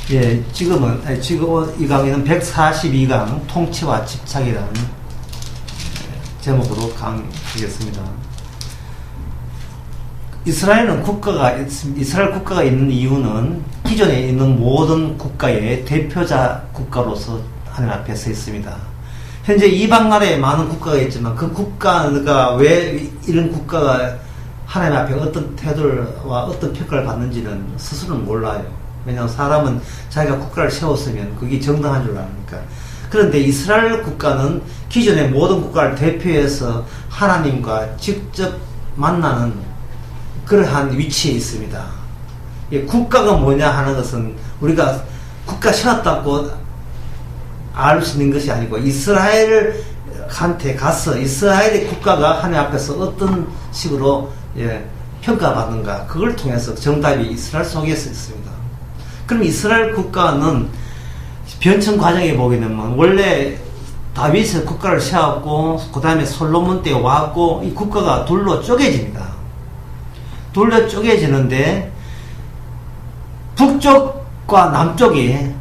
예, 지금 이 강의는 142강 통치와 집착이라는 제목으로 강의하겠습니다. 이스라엘 국가가 있는 이유는 기존에 있는 모든 국가의 대표자 국가로서 하나님 앞에 서 있습니다. 현재 이방 나라에 많은 국가가 있지만 그 국가가 왜 이런 국가가 하나님 앞에 어떤 태도와 어떤 평가를 받는지는 스스로는 몰라요. 왜냐하면 사람은 자기가 국가를 세웠으면 그게 정당한 줄 아니까. 그런데 이스라엘 국가는 기존의 모든 국가를 대표해서 하나님과 직접 만나는 그러한 위치에 있습니다. 국가가 뭐냐 하는 것은 우리가 국가 세웠다고 알 수 있는 것이 아니고 이스라엘한테 가서 이스라엘의 국가가 하나님 앞에서 어떤 식으로 평가받는가 그걸 통해서 정답이 이스라엘 속에서 있습니다. 그럼 이스라엘 국가는 변천 과정에 보게 되면 원래 다윗의 국가를 세웠고 그 다음에 솔로몬 때 왔고 이 국가가 둘로 쪼개집니다. 둘로 쪼개지는데 북쪽과 남쪽이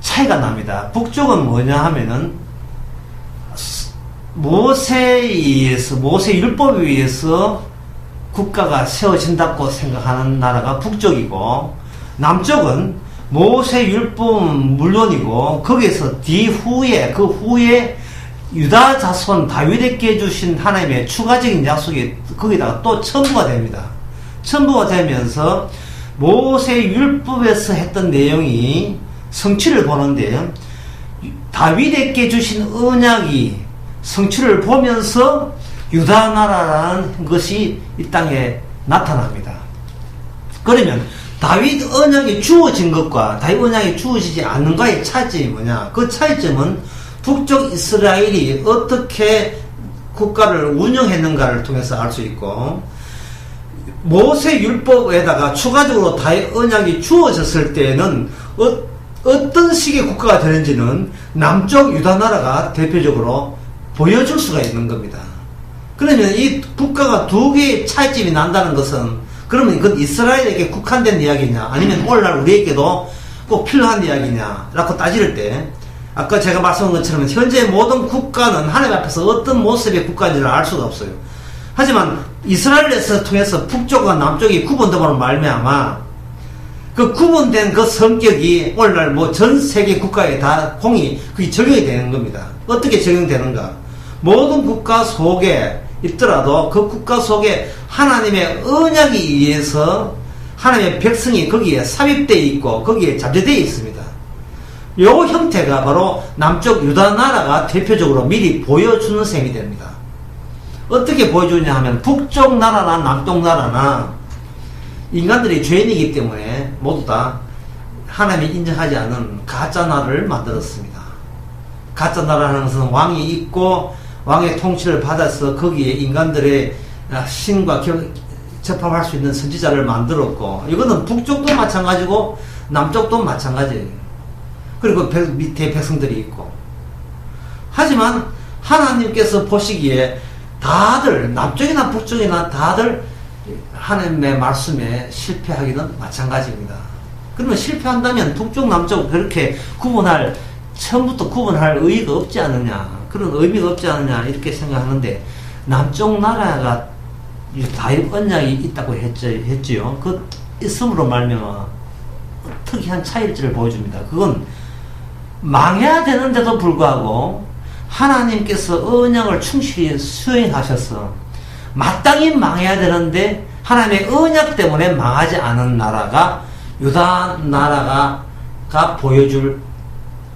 차이가 납니다. 북쪽은 뭐냐 하면은 모세에 의해서 모세 율법에 의해서 국가가 세워진다고 생각하는 나라가 북쪽이고 남쪽은 모세 율법은 물론이고 거기에서 그 후에 유다 자손 다윗에게 주신 하나님의 추가적인 약속이 거기다가 또 첨부가 됩니다. 첨부가 되면서 모세 율법에서 했던 내용이 성취를 보는데 다윗에게 주신 언약이 성취를 보면서 유다 나라라는 것이 이 땅에 나타납니다. 그러면 다윗 언약이 주어진 것과 다윗 언약이 주어지지 않는가의 차이점이 뭐냐? 그 차이점은 북쪽 이스라엘이 어떻게 국가를 운영했는가를 통해서 알 수 있고 모세 율법에다가 추가적으로 다윗 언약이 주어졌을 때에는 어떤 식의 국가가 되는지는 남쪽 유다 나라가 대표적으로 보여줄 수가 있는 겁니다. 그러면 이 국가가 두 개의 차이점이 난다는 것은 그러면 그건 이스라엘에게 국한된 이야기냐 아니면 오늘날 우리에게도 꼭 필요한 이야기냐 라고 따질 때 아까 제가 말씀한 것처럼 현재 모든 국가는 하나님 앞에서 어떤 모습의 국가인지를 알 수가 없어요. 하지만 이스라엘에서 통해서 북쪽과 남쪽이 구분됨으로 말미암아 그 구분된 그 성격이 오늘날 전 세계 국가에 다 그게 적용이 되는 겁니다. 어떻게 적용되는가? 모든 국가 속에 있더라도 그 국가 속에 하나님의 언약에 의해서 하나님의 백성이 거기에 삽입되어 있고 거기에 잠재되어 있습니다. 이 형태가 바로 남쪽 유다 나라가 대표적으로 미리 보여주는 셈이 됩니다. 어떻게 보여주냐 하면 북쪽 나라나 남쪽 나라나 인간들이 죄인이기 때문에 모두 다 하나님이 인정하지 않은 가짜 나라를 만들었습니다. 가짜 나라는 것은 왕이 있고 왕의 통치를 받아서 거기에 인간들의 신과 접합할 수 있는 선지자를 만들었고 이거는 북쪽도 마찬가지고 남쪽도 마찬가지예요. 그리고 밑에 백성들이 있고 하지만 하나님께서 보시기에 다들 남쪽이나 북쪽이나 다들 하나님의 말씀에 실패하기는 마찬가지입니다. 그러면 실패한다면 북쪽 남쪽 그렇게 처음부터 구분할 의의가 없지 않느냐 그런 의미가 없지 않느냐 이렇게 생각하는데 남쪽 나라가 다윗 언약이 있다고 했지요. 그 있음으로 말미암아 특이한 차이를 보여줍니다. 그건 망해야 되는데도 불구하고 하나님께서 언약을 충실히 수행하셔서 마땅히 망해야 되는데 하나님의 언약 때문에 망하지 않은 나라가 유다 나라가 보여줄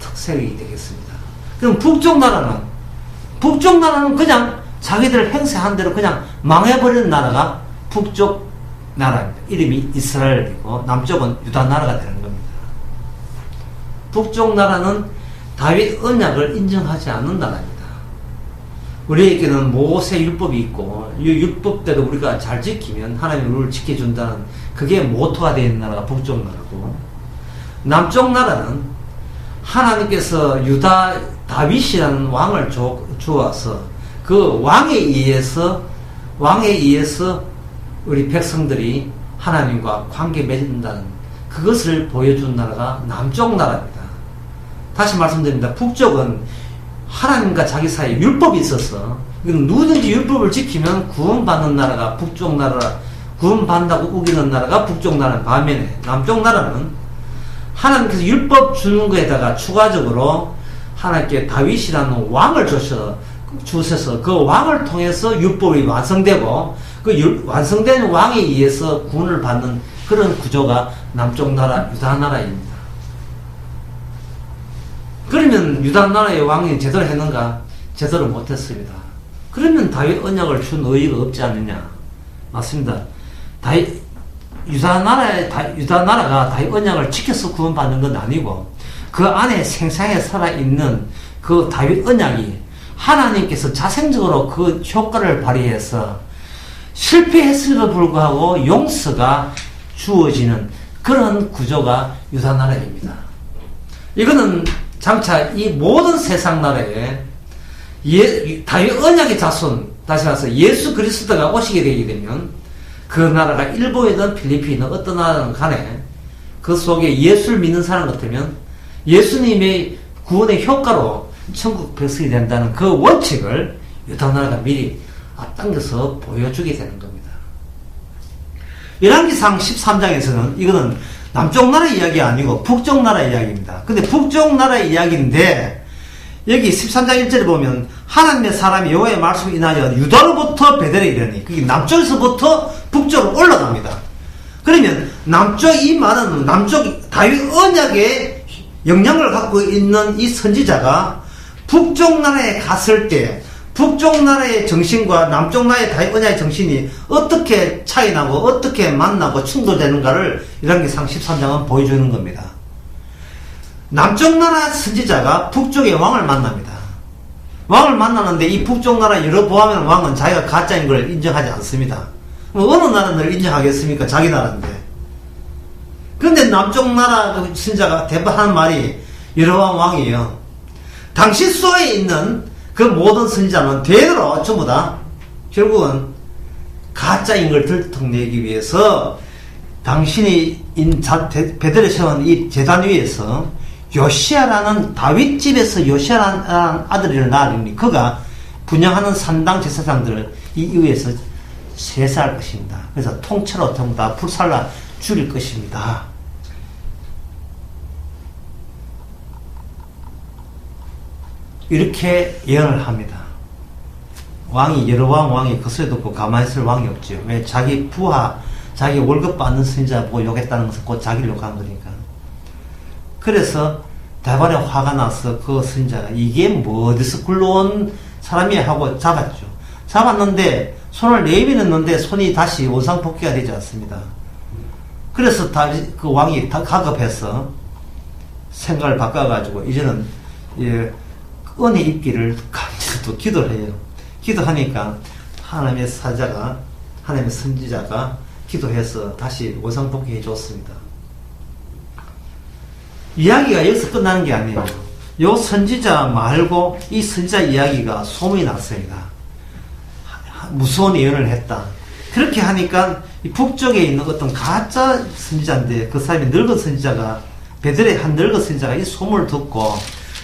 특색이 되겠습니다. 그럼 북쪽 나라는 그냥 자기들 행세한 대로 그냥 망해버리는 나라가 북쪽 나라입니다. 이름이 이스라엘이고 남쪽은 유다 나라가 되는 겁니다. 북쪽 나라는 다윗 언약을 인정하지 않는 나라입니다. 우리에게는 모세 율법이 있고 이 율법대로 우리가 잘 지키면 하나님의 룰을 지켜준다는 그게 모토가 되어 있는 나라가 북쪽 나라고 남쪽 나라는 하나님께서 다윗이라는 왕을 주어서 그 왕에 의해서 우리 백성들이 하나님과 관계 맺는다는 그것을 보여준 나라가 남쪽 나라입니다. 다시 말씀드립니다. 북쪽은 하나님과 자기 사이에 율법이 있어서 누구든지 율법을 지키면 구원받는 나라가 북쪽 나라, 구원받는다고 우기는 나라가 북쪽 나라. 반면에 남쪽 나라는 하나님께서 율법 주는 거에다가 추가적으로 하나님께 다윗이라는 왕을 주셔서 그 왕을 통해서 율법이 완성되고 그 완성된 왕에 의해서 구원을 받는 그런 구조가 남쪽 나라 유다 나라입니다. 그러면 유다 나라의 왕이 제대로 했는가? 제대로 못했습니다. 그러면 다윗 언약을 준 의의가 없지 않느냐? 맞습니다. 유다 나라가 다윗 언약을 지켜서 구원받는 건 아니고 그 안에 생생하게 살아있는 그 다윗 언약이 하나님께서 자생적으로 그 효과를 발휘해서 실패했음에도 불구하고 용서가 주어지는 그런 구조가 유다 나라입니다. 이거는 장차 이 모든 세상 나라에 다윗 언약의 자손, 다시 말해서 예수 그리스도가 오시게 되게 되면 그 나라가 일본이든 필리핀이든 어떤 나라든 간에 그 속에 예수를 믿는 사람 같으면 예수님의 구원의 효과로 천국 백성이 된다는 그 원칙을 유다 나라가 미리 앞당겨서 보여주게 되는 겁니다. 열왕기상 13장에서는 이거는 남쪽 나라 이야기 아니고 북쪽 나라 이야기입니다. 근데 북쪽 나라 이야기인데 여기 13장 1절에 보면 하나님의 사람이 여호와의 말씀을 인하여 유다로부터 베델에 이르니 그게 남쪽에서부터 북쪽으로 올라갑니다. 그러면 남쪽 이 말은 남쪽 다윗 언약의 영향을 갖고 있는 이 선지자가 북쪽 나라에 갔을 때 북쪽 나라의 정신과 남쪽 나라의 다윗 언약의 정신이 어떻게 차이나고 어떻게 만나고 충돌되는가를 열왕기상 13장은 보여주는 겁니다. 남쪽 나라 선지자가 북쪽의 왕을 만납니다. 왕을 만나는데 이 북쪽 나라 여로보암이라는 왕은 자기가 가짜인 걸 인정하지 않습니다. 어느 나라는 인정하겠습니까? 자기 나라인데. 그런데 남쪽 나라 선지자가 대부분 하는 말이 여로보암 왕이에요. 당시 수하에 있는 그 모든 선지자는 대대로 전부 다 결국은 가짜인 걸 들통내기 위해서 당신이 베델에 세운 이 제단 위에서 요시아라는 다윗 집에서 요시아라는 아들을 낳으니 그가 분양하는 산당 제사장들을 이 위에서 제사할 것입니다. 그래서 통째로 전부 다 불살라 죽일 것입니다. 이렇게 예언을 합니다. 왕이 여로보암 왕이 그 소리 듣고 가만히 있을 왕이 없죠. 왜? 자기 부하, 자기 월급 받는 선지자 보고 욕했다는 것은 곧 자기를 욕한 거니까. 그래서 대발에 화가 나서 그 선지자가 이게 뭐 어디서 굴러온 사람이야 하고 잡았죠. 잡았는데 손을 내밀었는데 손이 다시 원상복귀가 되지 않습니다. 그래서 그 왕이 가급해서 생각을 바꿔가지고 이제는 은혜 입기를 간절히 기도를 해요. 기도하니까 하나님의 하나님의 선지자가 기도해서 다시 원상복귀해 줬습니다. 이야기가 여기서 끝나는 게 아니에요. 요 선지자 말고 이 선지자 이야기가 소문이 났습니다. 무서운 예언을 했다. 그렇게 하니까 이 북쪽에 있는 어떤 가짜 선지자인데 그 사람이 늙은 선지자가 베델의 한 늙은 선지자가 이 소문을 듣고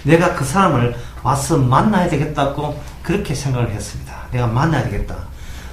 내가 그 사람을 와서 만나야 되겠다고 그렇게 생각을 했습니다. 내가 만나야 되겠다.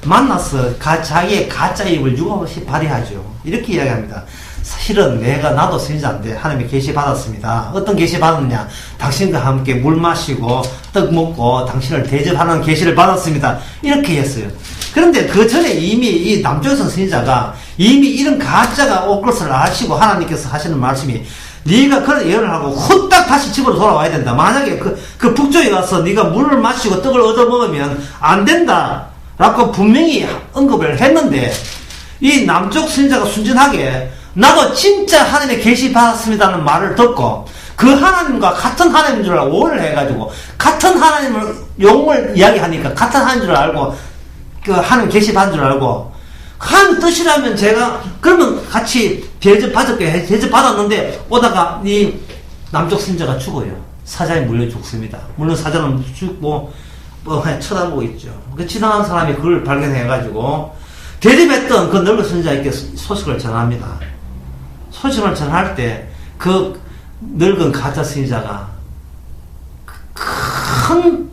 만나서 자기의 가짜 입을 유감없이 발휘하죠. 이렇게 이야기합니다. 사실은 나도 선지자인데 하나님의 계시 받았습니다. 어떤 계시 받았느냐? 당신과 함께 물 마시고 떡 먹고 당신을 대접하는 계시를 받았습니다. 이렇게 했어요. 그런데 그 전에 이미 이 남쪽에서 선지자가 이미 이런 가짜가 올 것을 아시고 하나님께서 하시는 말씀이 네가 그런 예언을 하고 후딱 다시 집으로 돌아와야 된다. 만약에 그 북쪽에 가서 네가 물을 마시고 떡을 얻어먹으면 안 된다 라고 분명히 언급을 했는데 이 남쪽 선지자가 순진하게 나도 진짜 하나님의 계시 받았습니다는 말을 듣고 그 하나님과 같은 하나님인 줄 알고 오해를 해가지고 같은 하나님을 용을 이야기하니까 같은 하나님인 줄 알고 그 하나님 계시 받은 줄 알고 하나님 뜻이라면 제가 그러면 같이 대접 받았는데 오다가 이 남쪽 선지자가 죽어요. 사자에 물려 죽습니다. 물론 사자는 죽고 그냥 쳐다보고 있죠. 그 지나간 사람이 그걸 발견해가지고 대립했던 그 늙은 선지자에게 소식을 전합니다. 소식을 전할 때 그 늙은 가짜 선지자가 큰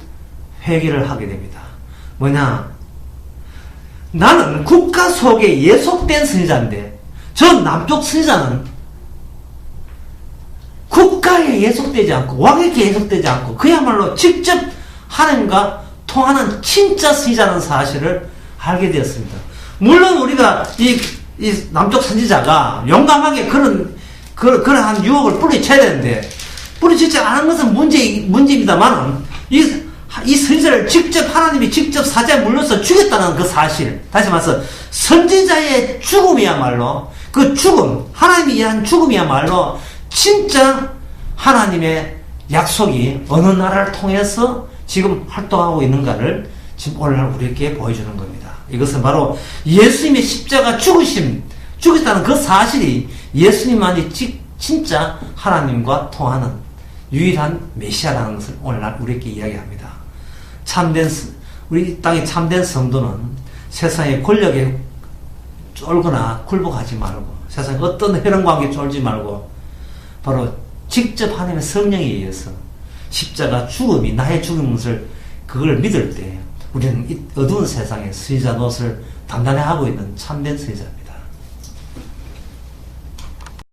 회개를 하게 됩니다. 뭐냐? 나는 국가 속에 예속된 선지자인데 저 남쪽 선지자는 국가에 예속되지 않고 왕에게 예속되지 않고 그야말로 직접 하나님과 통하는 진짜 선지자라는 사실을 알게 되었습니다. 물론 우리가 이 남쪽 선지자가 용감하게 그러한 유혹을 뿌리쳐야 되는데 뿌리치지 않은 것은 문제입니다만 이 선지자를 하나님이 직접 사자에 물려서 죽였다는 그 사실, 다시 말해서 선지자의 죽음이야말로 그 죽음, 하나님이 위한 죽음이야말로 진짜 하나님의 약속이 어느 나라를 통해서 지금 활동하고 있는가를 지금 오늘날 우리에게 보여주는 겁니다. 이것은 바로 예수님의 십자가 죽으셨다는 그 사실이 예수님만이 진짜 하나님과 통하는 유일한 메시아라는 것을 오늘날 우리에게 이야기합니다. 우리 땅의 참된 성도는 세상의 권력에 쫄거나 굴복하지 말고 세상의 어떤 회론관계에 쫄지 말고 바로 직접 하나님의 성령에 의해서 십자가 죽음이 나의 죽음을 그걸 믿을 때 우리는 이 어두운 세상에 선지자 노릇을 단단히 하고 있는 참된 선지자입니다.